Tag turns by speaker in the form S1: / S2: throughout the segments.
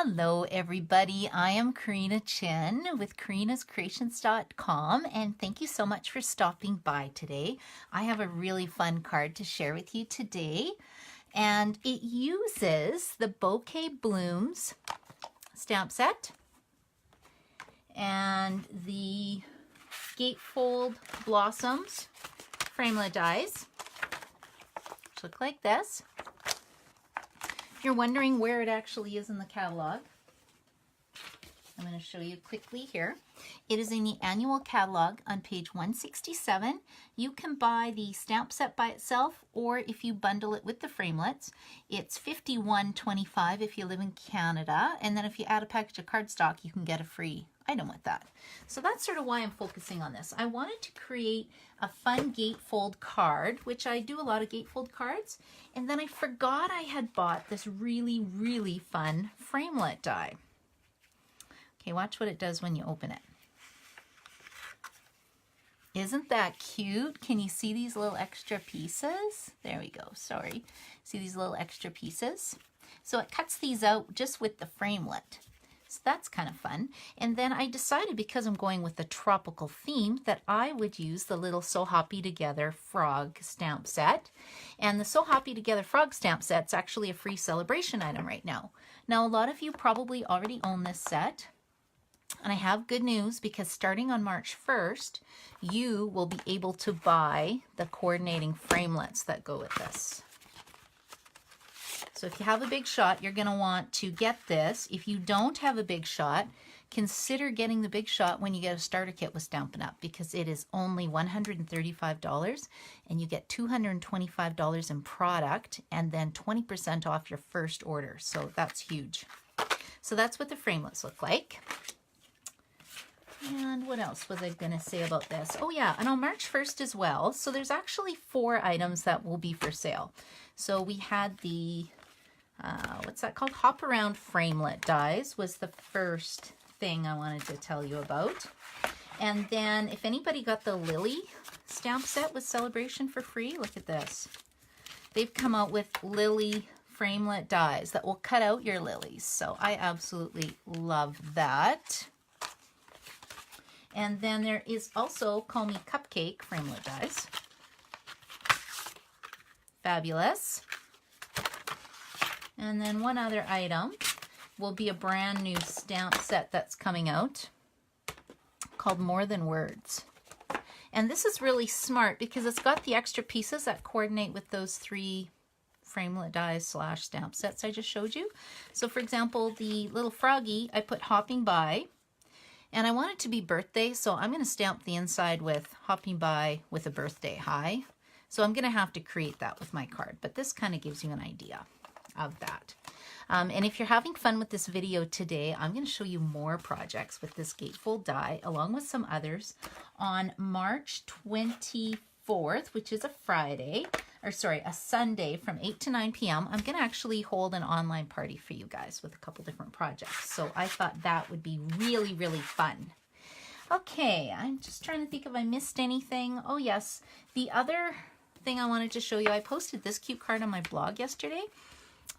S1: Hello everybody, I am Karina Chin with karinascreations.com and thank you so much for stopping by today. I have a really fun card to share with you today and it uses the Bouquet Blooms stamp set and the Gatefold Blossoms framelit dies, which look like this. If you're wondering where it actually is in the catalog, I'm going to show you quickly here. It is in the annual catalog on page 167. You can buy the stamp set by itself, or if you bundle it with the framelits, it's $51.25 if you live in Canada, and then if you add a package of cardstock, you can get a free item with that. So that's sort of why I'm focusing on this. I wanted to create a fun gatefold card, which I do a lot of gatefold cards, and then I forgot I had bought this really fun framelit die. Okay, watch what it does when you open it. Isn't that cute? Can you see these little extra pieces? There we go, sorry. See these little extra pieces? So it cuts these out just with the framelit. So that's kind of fun. And then I decided, because I'm going with the tropical theme, that I would use the little So Happy Together frog stamp set. And the So Happy Together frog stamp set's actually a free celebration item right now. Now, a lot of you probably already own this set. And I have good news, because starting on March 1st, you will be able to buy the coordinating framelits that go with this. So if you have a big shot, you're going to want to get this. If you don't have a big shot, consider getting the big shot when you get a starter kit with Stampin'Up, because it is only $135 and you get $225 in product and then 20% off your first order. So that's huge. So that's what the framelits look like. And what else was I going to say about this? Oh yeah, and on March 1st as well. So there's actually 4 items that will be for sale. So we had the, what's that called? Hop Around Framelit dies was the first thing I wanted to tell you about. And then if anybody got the Lily stamp set with Celebration for free, look at this. They've come out with Lily framelit dies that will cut out your lilies. So I absolutely love that. And then there is also Call Me Cupcake framelit dies. Fabulous. And then one other item will be a brand new stamp set that's coming out called More Than Words. And this is really smart because it's got the extra pieces that coordinate with those 3 framelit dies / stamp sets I just showed you. So for example, the little froggy, I put Hopping By. And I want it to be birthday, so I'm going to stamp the inside with Hopping By with a birthday high. So I'm going to have to create that with my card, but this kind of gives you an idea of that. And if you're having fun with this video today, I'm going to show you more projects with this gatefold die, along with some others, on March 24th, which is a Friday, or sorry, a Sunday from 8 to 9 p.m. I'm going to actually hold an online party for you guys with a couple different projects. So I thought that would be really fun. Okay, I'm just trying to think if I missed anything. Oh yes, the other thing I wanted to show you, I posted this cute card on my blog yesterday.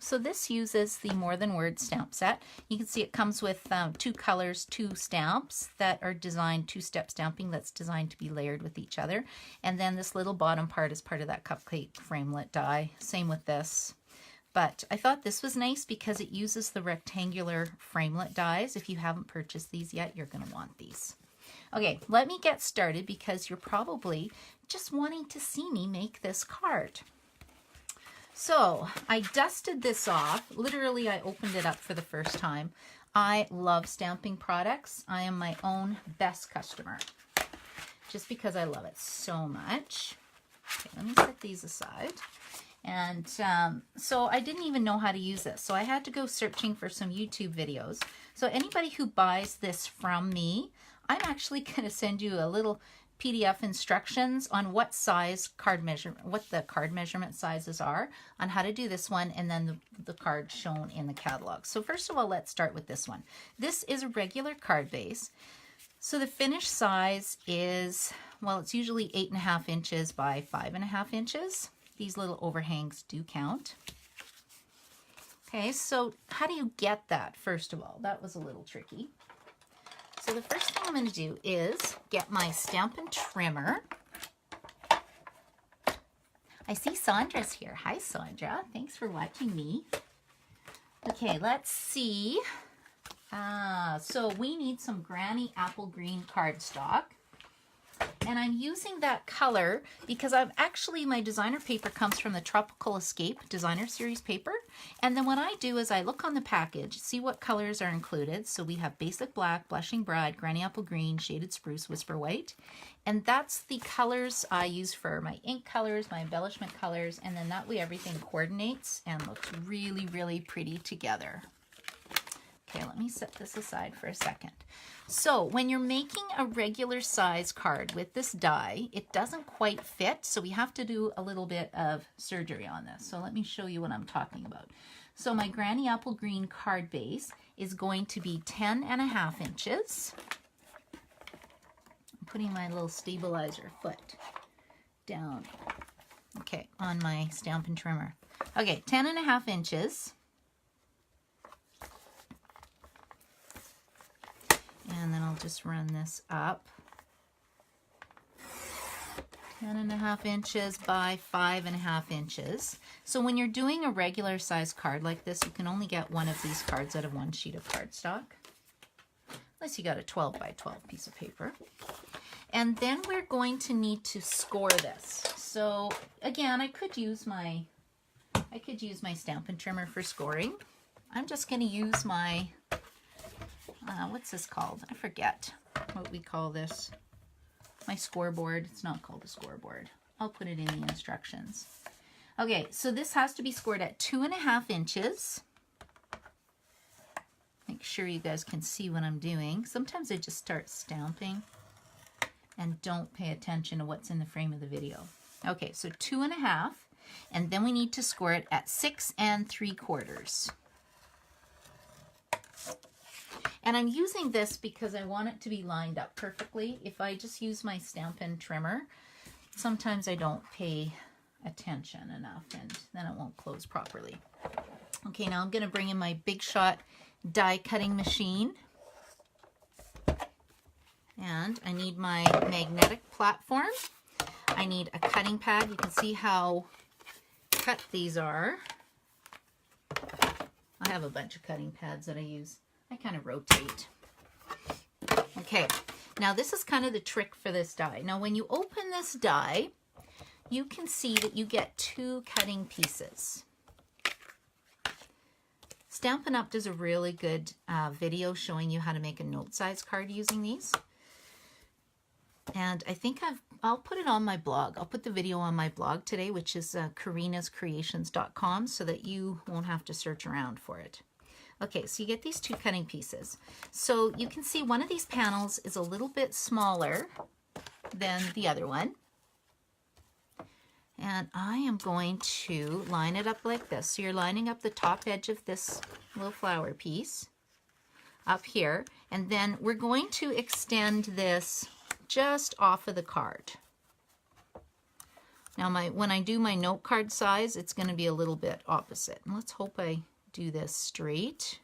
S1: So this uses the More Than Words stamp set. You can see it comes with 2 colors, 2 stamps that are designed, 2-step stamping that's designed to be layered with each other. And then this little bottom part is part of that cupcake framelit die. Same with this. But I thought this was nice because it uses the rectangular framelit dies. If you haven't purchased these yet, you're going to want these. Okay, let me get started because you're probably just wanting to see me make this card. So I dusted this off. Literally, I opened it up for the first time. I love stamping products. I am my own best customer just because I love it so much. Okay, let me set these aside. And so I didn't even know how to use this. So I had to go searching for some YouTube videos. So anybody who buys this from me, I'm actually going to send you a little PDF instructions on what size card measurement, what the card measurement sizes are, on how to do this one, and then the card shown in the catalog. So first of all, let's start with this one. This is a regular card base. So the finished size is, well, it's usually 8.5 inches by 5.5 inches. These little overhangs do count. Okay, so how do you get that, first of all? That was a little tricky. So the first thing I'm going to do is get my Stampin' Trimmer. I see Sandra's here. Hi, Sandra. Thanks for watching me. Okay, let's see. So we need some Granny Apple Green cardstock. And I'm using that color because my designer paper comes from the Tropical Escape Designer Series paper. And then what I do is I look on the package, see what colors are included. So we have Basic Black, Blushing Bride, Granny Apple Green, Shaded Spruce, Whisper White. And that's the colors I use for my ink colors, my embellishment colors. And then that way everything coordinates and looks really, really pretty together. Okay, let me set this aside for a second. So when you're making a regular size card with this die, it doesn't quite fit, so we have to do a little bit of surgery on this. So let me show you what I'm talking about. So my Granny Apple Green card base is going to be 10.5 inches. I'm putting my little stabilizer foot down, okay, on my Stampin' Trimmer. Okay, 10.5 inches. And then I'll just run this up. 10.5 inches by 5.5 inches. So when you're doing a regular size card like this, you can only get one of these cards out of one sheet of cardstock. Unless you got a 12 by 12 piece of paper. And then we're going to need to score this. So again, I could use my Stampin' Trimmer for scoring. I'm just going to use my what's this called? I forget what we call this. My scoreboard. It's not called a scoreboard. I'll put it in the instructions. Okay, so this has to be scored at 2.5 inches. Make sure you guys can see what I'm doing. Sometimes I just start stamping and don't pay attention to what's in the frame of the video. Okay, so 2.5, and then we need to score it at 6 3/4. And I'm using this because I want it to be lined up perfectly. If I just use my Stampin' Trimmer, sometimes I don't pay attention enough and then it won't close properly. Okay, now I'm going to bring in my Big Shot die cutting machine. And I need my magnetic platform. I need a cutting pad. You can see how cut these are. I have a bunch of cutting pads that I use. I kind of rotate. Okay, now this is kind of the trick for this die. Now when you open this die, you can see that you get 2 cutting pieces. Stampin' Up! Does a really good video showing you how to make a note size card using these. And I think I'll put it on my blog. I'll put the video on my blog today, which is karinascreations.com, so that you won't have to search around for it. Okay, so you get these 2 cutting pieces. So you can see one of these panels is a little bit smaller than the other one. And I am going to line it up like this. So you're lining up the top edge of this little flower piece up here. And then we're going to extend this just off of the card. Now when I do my note card size, it's going to be a little bit opposite. And let's hope I do this straight,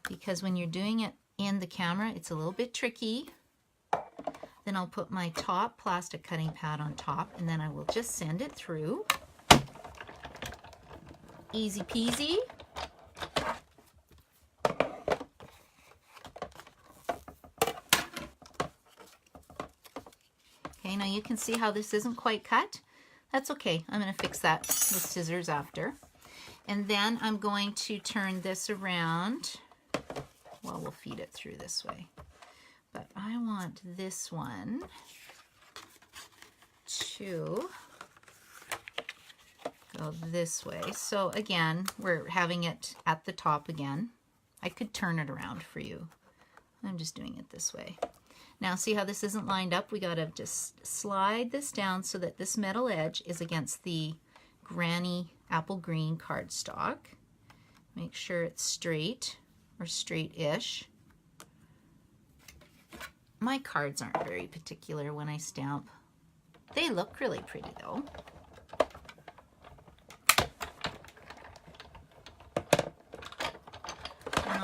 S1: because when you're doing it in the camera, it's a little bit tricky. Then I'll put my top plastic cutting pad on top, and then I will just send it through. Easy peasy. Okay, now you can see how this isn't quite cut. That's okay. I'm going to fix that with scissors after. And then I'm going to turn this around. Well, we'll feed it through this way. But I want this one to go this way. So again, we're having it at the top again. I could turn it around for you. I'm just doing it this way. Now see how this isn't lined up? We gotta just slide this down so that this metal edge is against the Granny Apple Green cardstock. Make sure it's straight or straight-ish. My cards aren't very particular when I stamp. They look really pretty though.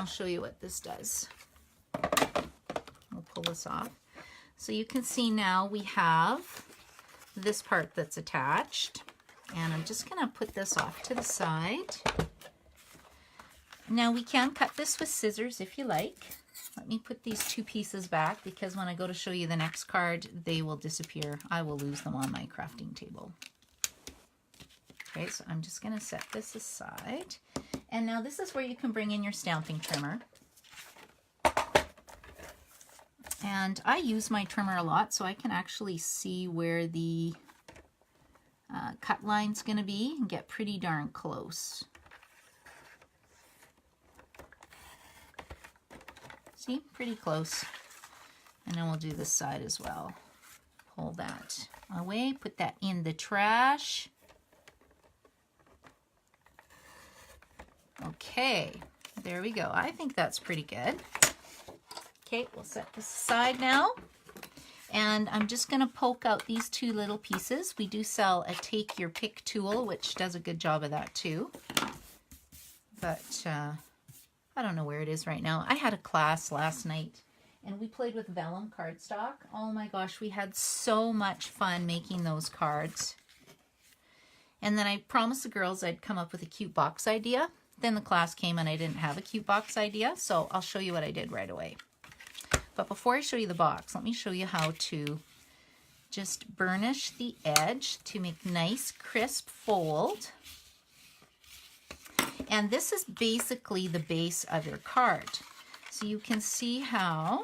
S1: I'll show you what this does. We'll pull this off. So you can see now we have this part that's attached. And I'm just going to put this off to the side. Now we can cut this with scissors if you like. Let me put these two pieces back because when I go to show you the next card, they will disappear. I will lose them on my crafting table. Okay, so I'm just going to set this aside. And now this is where you can bring in your stamping trimmer. And I use my trimmer a lot so I can actually see where the cut line's going to be and get pretty darn close. See, pretty close. And then we'll do this side as well. Pull that away, put that in the trash. Okay, there we go. I think that's pretty good. Okay, we'll set this aside now. And I'm just going to poke out these two little pieces. We do sell a Take Your Pick tool, which does a good job of that too. But I don't know where it is right now. I had a class last night and we played with vellum cardstock. Oh my gosh, we had so much fun making those cards. And then I promised the girls I'd come up with a cute box idea. Then the class came and I didn't have a cute box idea, so I'll show you what I did right away. But before I show you the box, let me show you how to just burnish the edge to make nice crisp fold. And this is basically the base of your card. So you can see how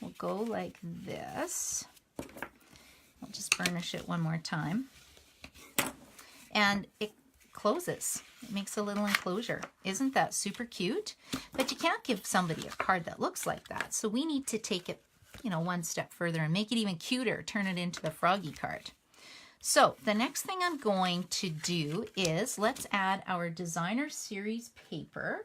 S1: we'll go like this. I'll just burnish it one more time. And it closes. It makes a little enclosure. Isn't that super cute? But you can't give somebody a card that looks like that. So we need to take it, you know, one step further and make it even cuter. Turn it into the froggy card. So the next thing I'm going to do is let's add our designer series paper.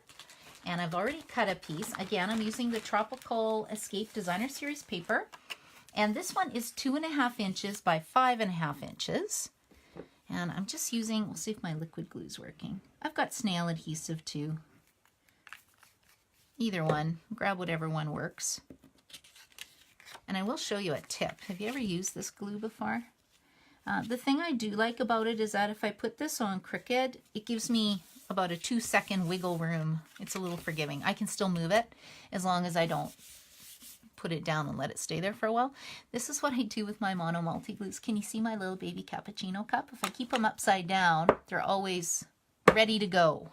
S1: And I've already cut a piece. Again, I'm using the Tropical Escape designer series paper. And this one is 2.5 inches by 5.5 inches. And I'm just using, we'll see if my liquid glue is working. I've got snail adhesive too. Either one, grab whatever one works. And I will show you a tip. Have you ever used this glue before? The thing I do like about it is that if I put this on crooked, it gives me about a 2-second wiggle room. It's a little forgiving. I can still move it as long as I don't put it down and let it stay there for a while. This is what I do with my mono multi-glues. Can you see my little baby cappuccino cup? If I keep them upside down, they're always ready to go.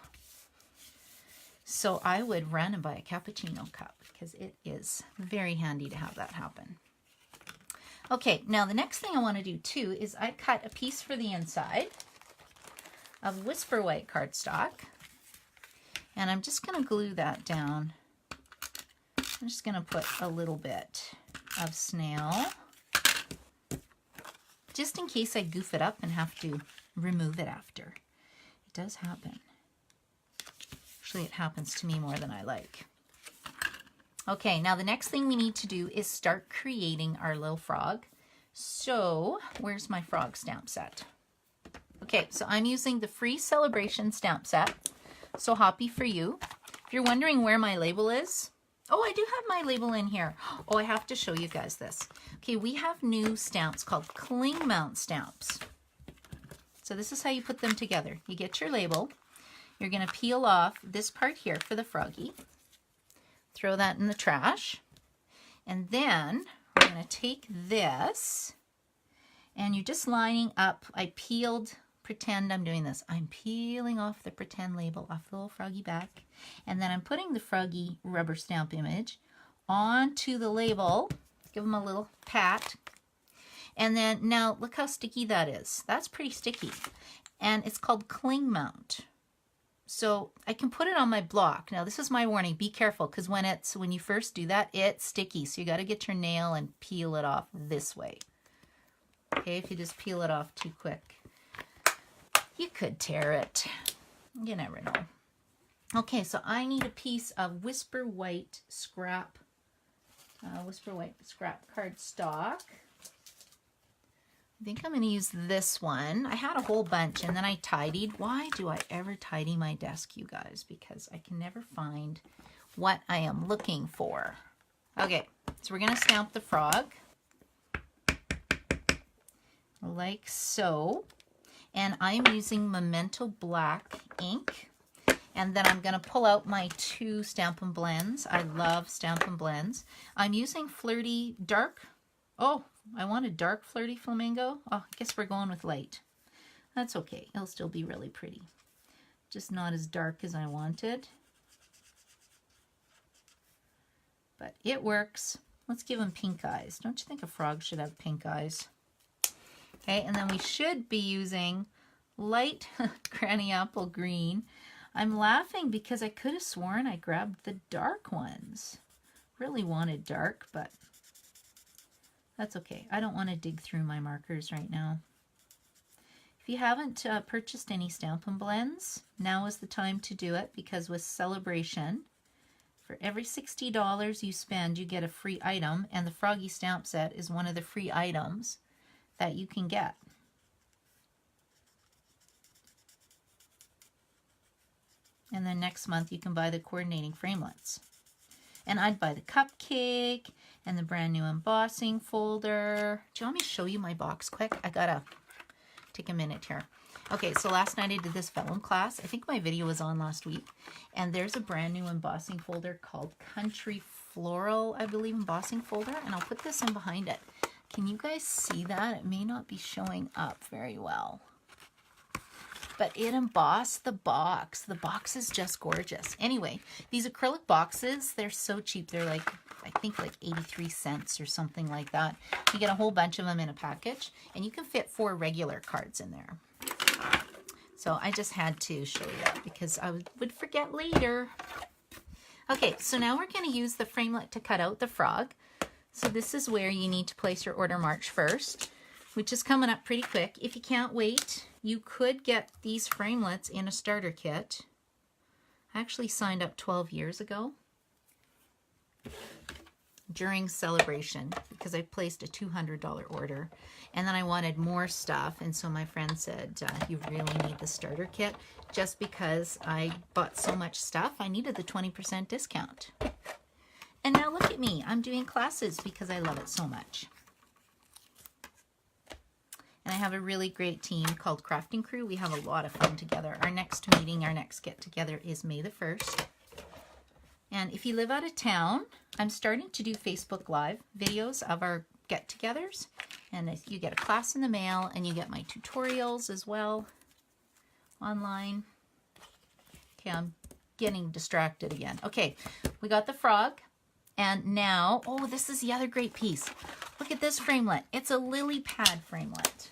S1: So I would run and buy a cappuccino cup because it is very handy to have that happen. Okay, now the next thing I want to do too is I cut a piece for the inside of Whisper White cardstock. And I'm just going to glue that down. I'm just going to put a little bit of snail, just in case I goof it up and have to remove it after. It does happen. Actually, it happens to me more than I like. Okay, now the next thing we need to do is start creating our little frog. So, where's my frog stamp set? Okay, so I'm using the Free Celebration stamp set. So happy for you. If you're wondering where my label is, oh, I do have my label in here. Oh, I have to show you guys this. Okay, we have new stamps called cling mount stamps. So this is how you put them together. You get your label. You're going to peel off this part here for the froggy. Throw that in the trash. And then we're going to take this and you're just lining up. I peeled, pretend I'm doing this. I'm peeling off the pretend label off the little froggy back. And then I'm putting the froggy rubber stamp image onto the label. Give them a little pat. And then now look how sticky that is. That's pretty sticky. And it's called cling mount. So I can put it on my block. Now this is my warning. Be careful because when you first do that, it's sticky. So you got to get your nail and peel it off this way. Okay, if you just peel it off too quick, you could tear it. You never know. Okay, so I need a piece of Whisper White scrap cardstock. I think I'm going to use this one. I had a whole bunch and then I tidied. Why do I ever tidy my desk, you guys? Because I can never find what I am looking for. Okay, so we're going to stamp the frog like so. And I'm using Memento Black ink. And then I'm going to pull out my 2 Stampin' Blends. I love Stampin' Blends. I'm using Flirty Dark. Oh, I wanted dark Flirty Flamingo. Oh, I guess we're going with light. That's okay. It'll still be really pretty. Just not as dark as I wanted. But it works. Let's give him pink eyes. Don't you think a frog should have pink eyes? Okay, and then we should be using light Granny Apple Green. I'm laughing because I could have sworn I grabbed the dark ones. Really wanted dark, but that's okay. I don't want to dig through my markers right now. If you haven't purchased any Stampin' Blends, now is the time to do it, because with Celebration, for every $60 you spend, you get a free item, and the Froggy Stamp Set is one of the free items that you can get. And then next month you can buy the coordinating framelits. And I'd buy the cupcake and the brand new embossing folder. Do you want me to show you my box quick? I gotta take a minute here. Okay, so last night I did this vellum class. I think my video was on last week. And there's a brand new embossing folder called Country Floral, I believe, embossing folder. And I'll put this in behind it. Can you guys see that? It may not be showing up very well. But it embossed the box. The box is just gorgeous. Anyway, these acrylic boxes, they're so cheap. They're like, I think like 83 cents or something like that. You get a whole bunch of them in a package, and you can fit 4 regular cards in there. So I just had to show you that because I would forget later. Okay, so now we're going to use the framelit to cut out the frog. So this is where you need to place your order March 1st, which is coming up pretty quick. If you can't wait, you could get these framelits in a starter kit. I actually signed up 12 years ago during Celebration because I placed a $200 order, and then I wanted more stuff, and so my friend said, you really need the starter kit. Just because I bought so much stuff, I needed the 20% discount. And now look at me, I'm doing classes because I love it so much. And I have a really great team called Crafting Crew. We have a lot of fun together. Our next meeting, our next get together is May the 1st. And if you live out of town, I'm starting to do Facebook Live videos of our get-togethers. And you get a class in the mail, and you get my tutorials as well online. Okay, I'm getting distracted again. Okay, we got the frog. And now, oh, this is the other great piece. Look at this framelit. It's a lily pad framelit.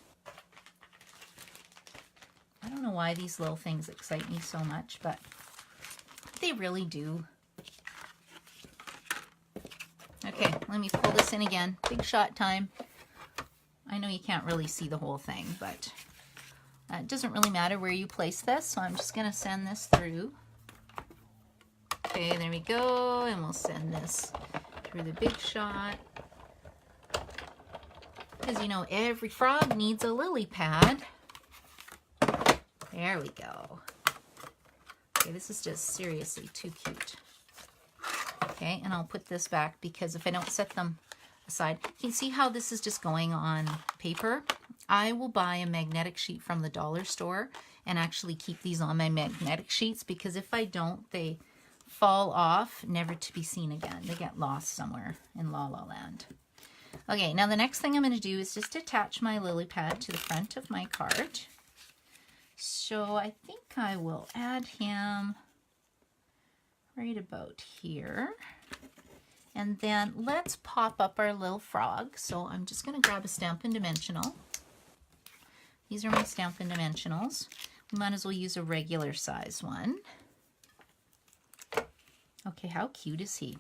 S1: I don't know why these little things excite me so much, but they really do. Okay, let me pull this in again. Big shot time. I know you can't really see the whole thing, but it doesn't really matter where you place this, so I'm just going to send this through. Okay, there we go, and we'll send this through the big shot. Because, you know, every frog needs a lily pad. There we go. Okay, this is just seriously too cute. Okay, and I'll put this back because if I don't set them aside, you can see how this is just going on paper. I will buy a magnetic sheet from the dollar store and actually keep these on my magnetic sheets, because if I don't, they fall off, never to be seen again. They get lost somewhere in La La Land. Okay, now the next thing I'm going to do is just attach my lily pad to the front of my card. So I think I will add him right about here. And then let's pop up our little frog. So I'm just going to grab a Stampin' Dimensional. These are my Stampin' Dimensionals. We might as well use a regular size one. Okay, how cute is he?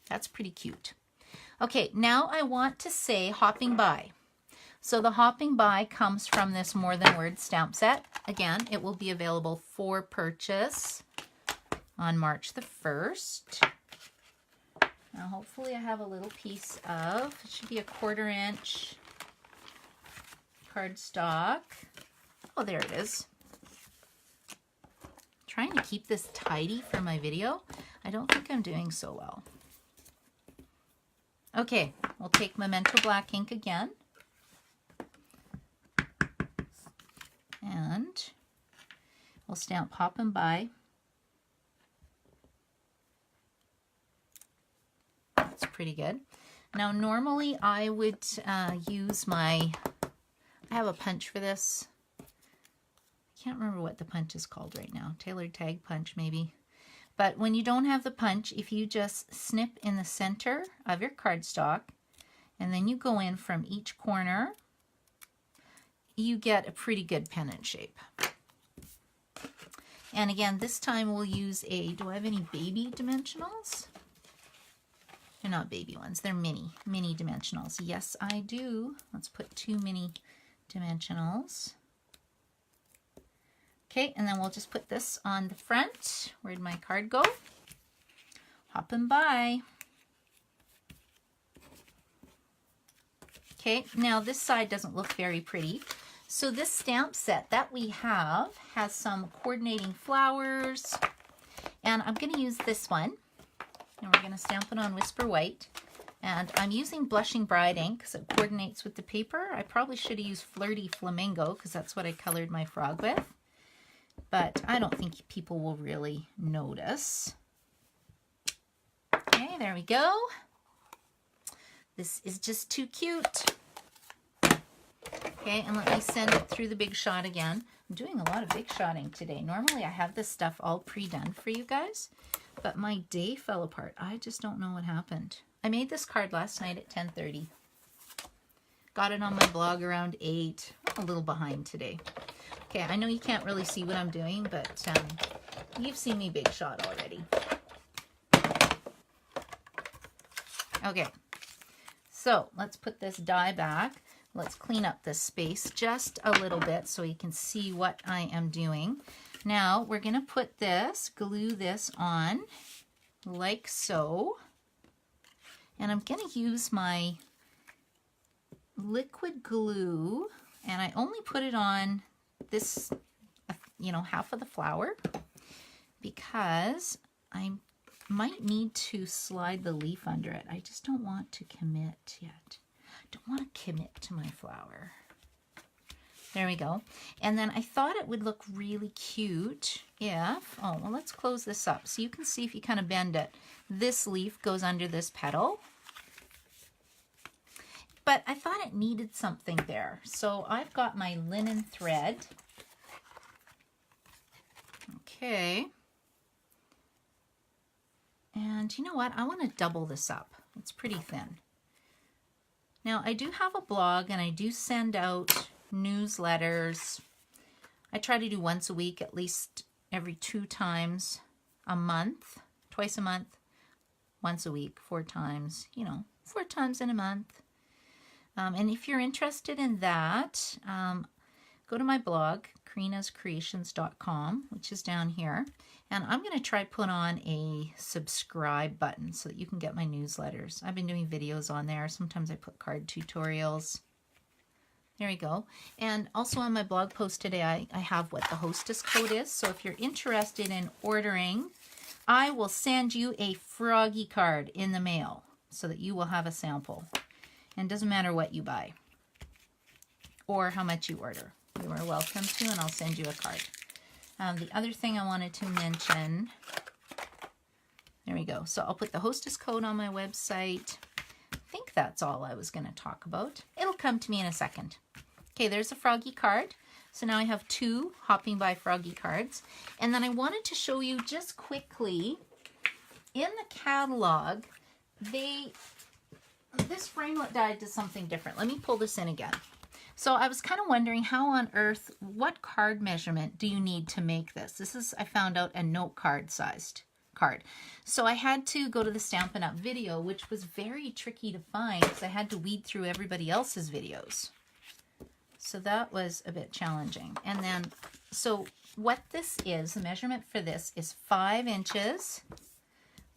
S1: That's pretty cute. Okay, now I want to say hopping by. So the hopping by comes from this More Than Words stamp set. Again, it will be available for purchase on March the 1st. Now hopefully I have a little piece of, it should be a 1/4 inch cardstock. Oh, there it is. Trying to keep this tidy for my video. I don't think I'm doing so well. Okay, we'll take Memento Black ink again. And we'll stamp Hoppin' By. That's pretty good. Now, normally I would use I have a punch for this. I can't remember what the punch is called right now. Tailored tag punch, maybe. But when you don't have the punch, if you just snip in the center of your cardstock, and then you go in from each corner, you get a pretty good pennant shape. And again, this time we'll use do I have any baby dimensionals? They're not baby ones, they're mini dimensionals. Yes, I do. Let's put 2 mini dimensionals. Okay, and then we'll just put this on the front. Where'd my card go? Hoppin' By. Okay, now this side doesn't look very pretty. So this stamp set that we have has some coordinating flowers, and I'm going to use this one, and we're going to stamp it on Whisper White. And I'm using Blushing Bride ink because it coordinates with the paper. I probably should have used Flirty Flamingo because that's what I colored my frog with, but I don't think people will really notice. Okay, there we go. This is just too cute. Okay, and let me send it through the Big Shot again. I'm doing a lot of Big Shotting today. Normally I have this stuff all pre-done for you guys, but my day fell apart. I just don't know what happened. I made this card last night at 10:30. Got it on my blog around 8. I'm a little behind today. Okay, I know you can't really see what I'm doing, but you've seen me Big Shot already. Okay, so let's put this die back. Let's clean up this space just a little bit so you can see what I am doing. Now we're going to put this, glue this on like so. And I'm going to use my liquid glue, and I only put it on this, half of the flower because I might need to slide the leaf under it. I just don't want to commit yet. Don't want to commit to my flower. There we go. And then I thought it would look really cute if, let's close this up. So you can see if you kind of bend it, this leaf goes under this petal. But I thought it needed something there. So I've got my linen thread. Okay. And you know what? I want to double this up. It's pretty thin. Now, I do have a blog and I do send out newsletters. I try to do once a week, at least every 2 times a month, twice a month, once a week, 4 times, 4 times in a month. And if you're interested in that, go to my blog, karinascreations.com, which is down here. And I'm going to try to put on a subscribe button so that you can get my newsletters. I've been doing videos on there. Sometimes I put card tutorials. There we go. And also on my blog post today, I have what the hostess code is. So if you're interested in ordering, I will send you a froggy card in the mail so that you will have a sample. And it doesn't matter what you buy or how much you order. You are welcome to, and I'll send you a card. The other thing I wanted to mention, there we go. So I'll put the hostess code on my website. I think that's all I was going to talk about. It'll come to me in a second. Okay, there's a froggy card. So now I have 2 Hopping By Froggy cards. And then I wanted to show you just quickly, in the catalog, this framelit die does something different. Let me pull this in again. So I was kind of wondering how on earth, what card measurement do you need to make this? This is, I found out, a note card sized card. So I had to go to the Stampin' Up video, which was very tricky to find because I had to weed through everybody else's videos. So that was a bit challenging. And then, so what this is, the measurement for this is 5 inches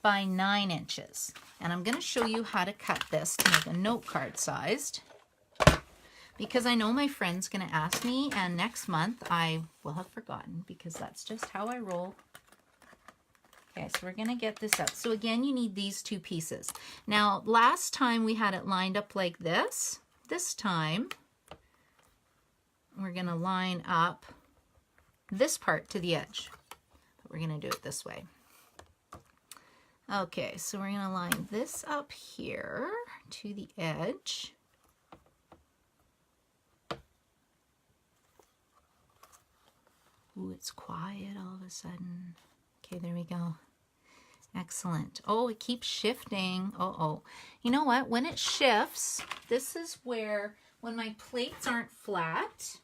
S1: by 9 inches. And I'm going to show you how to cut this to make a note card sized, because I know my friend's going to ask me, and next month I will have forgotten because that's just how I roll. Okay, so we're going to get this up. So again, you need these two pieces. Now, last time we had it lined up like this. This time, we're going to line up this part to the edge. But we're going to do it this way. Okay, so we're going to line this up here to the edge. Ooh, it's quiet all of a sudden. Okay, there we go. Excellent. Oh, it keeps shifting. Uh-oh. You know what? When it shifts, this is where, when my plates aren't flat,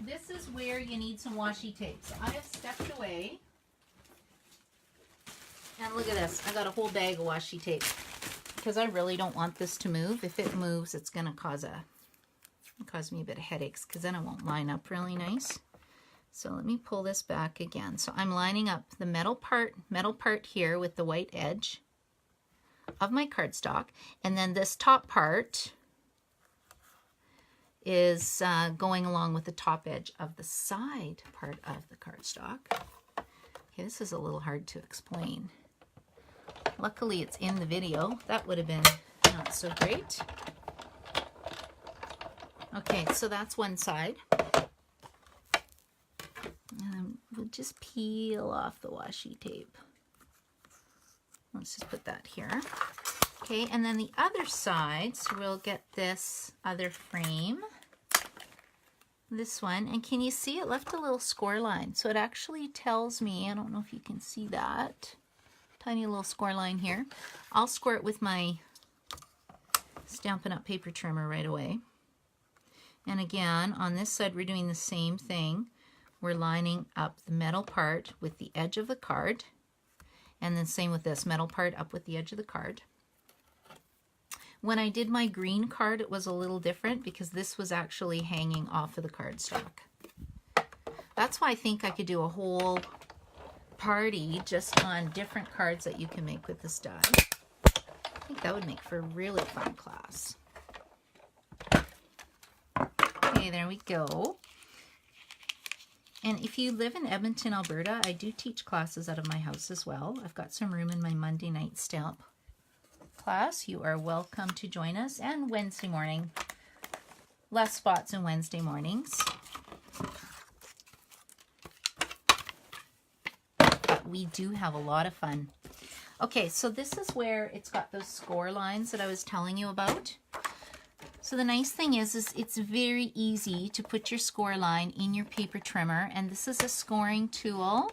S1: this is where you need some washi tape. So I have stepped away. And look at this. I got a whole bag of washi tape because I really don't want this to move. If it moves, it's going to cause me a bit of headaches because then it won't line up really nice. So let me pull this back again. So I'm lining up the metal part here with the white edge of my cardstock, and then this top part is going along with the top edge of the side part of the cardstock. Okay, this is a little hard to explain. Luckily it's in the video. That would have been not so great. Okay, so that's one side. We'll just peel off the washi tape. Let's just put that here. Okay, and then the other side, so we'll get this other frame, this one, and can you see it left a little score line? So it actually tells me, I don't know if you can see that, tiny little score line here. I'll score it with my Stampin' Up! Paper trimmer right away. And again, on this side, we're doing the same thing. We're lining up the metal part with the edge of the card. And then same with this, metal part up with the edge of the card. When I did my green card, it was a little different because this was actually hanging off of the cardstock. That's why I think I could do a whole party just on different cards that you can make with this die. I think that would make for a really fun class. Okay, there we go. And if you live in Edmonton, Alberta, I do teach classes out of my house as well. I've got some room in my Monday night stamp class. You are welcome to join us. And Wednesday morning. Less spots on Wednesday mornings. But we do have a lot of fun. Okay, so this is where it's got those score lines that I was telling you about. So the nice thing is it's very easy to put your score line in your paper trimmer, and this is a scoring tool.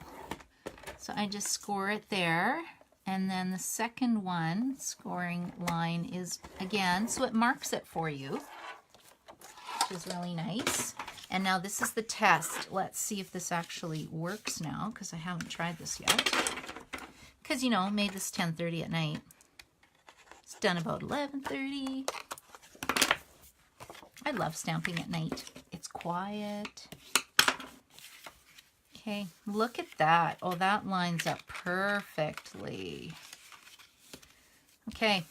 S1: So I just score it there, and then the second one, scoring line, is again, so it marks it for you, which is really nice. And now this is the test. Let's see if this actually works now, because I haven't tried this yet. Because, you know, I made this 10:30 at night. It's done about 11:30. I love stamping at night. It's quiet. Okay, look at that. Oh, that lines up perfectly. Okay,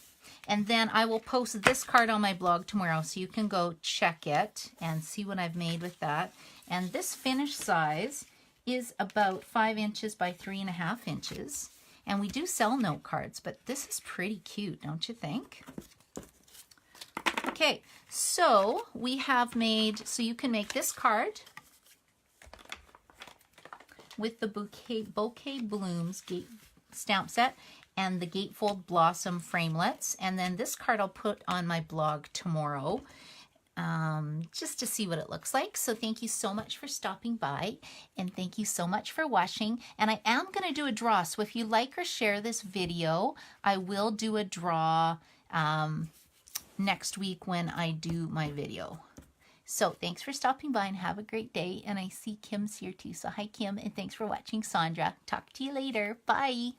S1: and then I will post this card on my blog tomorrow, so you can go check it and see what I've made with that. And this finished size is about 5 inches by 3.5 inches. And we do sell note cards, but this is pretty cute, don't you think? Okay, so we have made, so you can make this card with the Bouquet Blooms stamp set and the Gatefold Blossom framelets. And then this card I'll put on my blog tomorrow just to see what it looks like. So thank you so much for stopping by, and thank you so much for watching. And I am going to do a draw, so if you like or share this video, I will do a draw next week when I do my video. So thanks for stopping by and have a great day. And I see Kim's here too. So hi, Kim, and thanks for watching, Sandra. Talk to you later. Bye.